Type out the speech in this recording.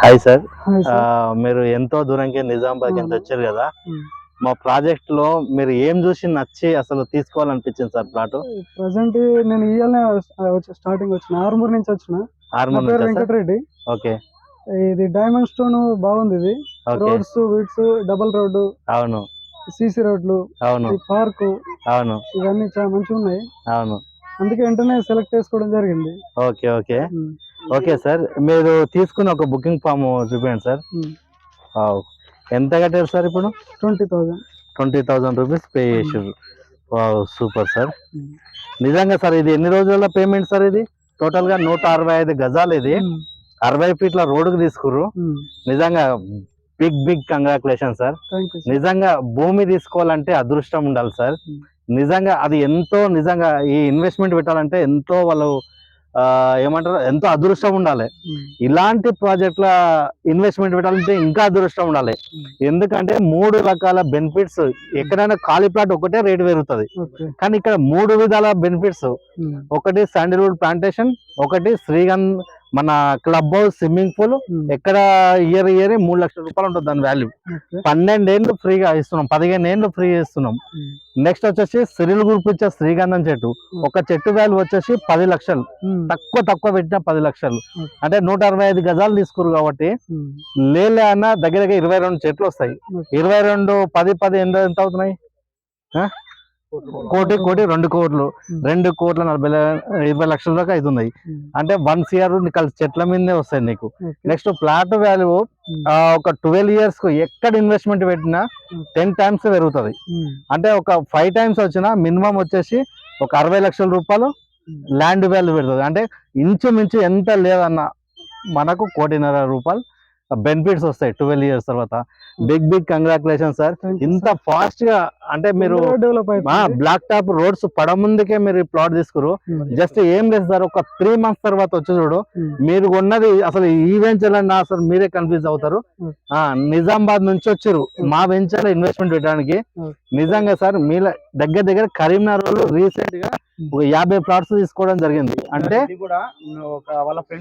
Hi sir. Hi sir. మీరు ఎంతో దూరంకి నిజామాబాద్ కింద అవును. వచ్చారు కదా. హ్మ్. మా ప్రాజెక్ట్ లో మీరు ఏం చూసి నచ్చి అసలు తీసుకోవాలనిపించింది సార్ ప్లాట్? ప్రెజెంట్ నేను ఇయ్యాలనే స్టార్టింగ్ వచ్చిన ఆర్మూర్ నుంచి వచ్చిన. నా ఆర్మూర్ పేరు నుంచా సార్? వెంకటరెడ్డి. ఓకే ఇది డైమండ్ స్టోన్ బాగుంది. ఇది okay. Roads weeds double road, అవును సీసీ రోడ్లు, అవును ఈ పార్కు, అవును ఇవన్నీ చాలా మంచిగా ఉన్నాయి. అవును. అందుకే వెంటనే సెలెక్ట్ చేసుకోవడం జరిగింది. Okay okay um. Okay sir, మీరు తీసుకున్న ఒక బుకింగ్ ఫామ్ చూపించండి సార్. ఉమ్. వావ్. ఎంత కట్టారు సార్ ఇప్పుడు? 20,000. 20,000 రూపీస్ పే చేసారు. Wow, super sir. ఉమ్. నిజంగా సార్, ఇది ఎన్ని రోజుల పేమెంట్ సార్? ఇది టోటల్ గా 165 గజాలు. ఇది ఉమ్. 60 ఫీట్ల రోడ్డుకు తీసుకుర్రు. ఉమ్. నిజంగా big congratulation sir. Thank you sir. నిజంగా భూమి తీసుకోవాలంటే అదృష్టం ఉండాలి సార్. ఉమ్. నిజంగా అది ఎంతో, నిజంగా ఈ ఇన్వెస్ట్మెంట్ పెట్టాలంటే ఎంతో వాళ్ళు ఏమంటారు, ఎంతో అదృష్టం ఉండాలి. ఉమ్. ఇలాంటి ప్రాజెక్టుల ఇన్వెస్ట్మెంట్ పెట్టాలంటే ఇంకా అదృష్టం ఉండాలి. ఉమ్. ఎందుకంటే 3 రకాల బెనిఫిట్స్. ఎక్కడైనా ఖాళీ ప్లాట్ ఒకటే రేటు పెరుగుతుంది, ఓకే. కానీ ఇక్కడ 3 విధాల బెనిఫిట్స్. ఉమ్. ఒకటి శాండిల్వుడ్ ప్లాంటేషన్, ఒకటి శ్రీగంధ్ మన క్లబ్ హౌస్, స్విమ్మింగ్ పూల్. ఉమ్. ఎక్కడ ఇయర్ 3 లక్షల రూపాయలు ఉంటుంది దాని వాల్యూ. ఓకే. 12 ఏళ్ళు ఫ్రీగా ఇస్తున్నాం, 15 ఏళ్ళు ఫ్రీ ఇస్తున్నాం. ఉమ్. నెక్స్ట్ వచ్చేసి సిరిల్ గ్రూప్ ఇచ్చే శ్రీగంధం చెట్టు. ఒక చెట్టు వాల్యూ వచ్చేసి 10 లక్షలు. ఉమ్. తక్కువ పెట్టిన 10 లక్షలు. ఓకే. అంటే 165 గజాలు తీసుకురు కాబట్టి ఉమ్. లేలే అన్న దగ్గర 22 చెట్లు వస్తాయి. ఓకే. 22 10 ఎంత అవుతున్నాయి? కోటి 2 కోట్లు. ఉమ్. 2 కోట్ల 20 లక్షల దాకా అవుతున్నాయి. ఉమ్. అంటే 1 CR కలిసి చెట్ల మీదనే వస్తాయి నీకు. Okay. Next plot value um. ఒక 12 years కు ఎక్కడ ఇన్వెస్ట్మెంట్ పెట్టినా 10 times పెరుగుతుంది. ఉమ్. అంటే ఒక 5 times వచ్చినా మినిమం వచ్చేసి ఒక 60 లక్షల రూపాయలు ఉమ్. ల్యాండ్ వాల్యూ పెడుతుంది. అంటే ఇంచుమించు ఎంత లేదన్నా మనకు 1,50,00,000 రూపాయలు బెనిఫిట్స్ వస్తాయి 12 years తర్వాత. Big congratulation sir. Thank you ఇంత సార్. ఫాస్ట్ గా అంటే మీరు డెవలప్ అవుతుంది. బ్లాక్ టాప్ రోడ్స్ పడ ముందుకే మీరు ప్లాట్ తీసుకురు. ఉమ్. జస్ట్ ఏం లేదు సార్, ఒక 3 months తర్వాత వచ్చి చూడు, ఉమ్. మీరు కొన్నది అసలు ఈ వెంచర్ అన్న అసలు మీరే కన్ఫ్యూజ్ అవుతారు. ఓకే. నిజామాబాద్ నుంచి వచ్చారు మా వెంచర్ లో ఇన్వెస్ట్మెంట్ పెట్టడానికి. ఓకే. నిజంగా సార్, మీ దగ్గర కరీంనగర్ వాళ్ళు రీసెంట్ గా ఒక 50 plots తీసుకోవడం జరిగింది. అంటే కూడా ఒక వాళ్ళ ఫ్రెండ్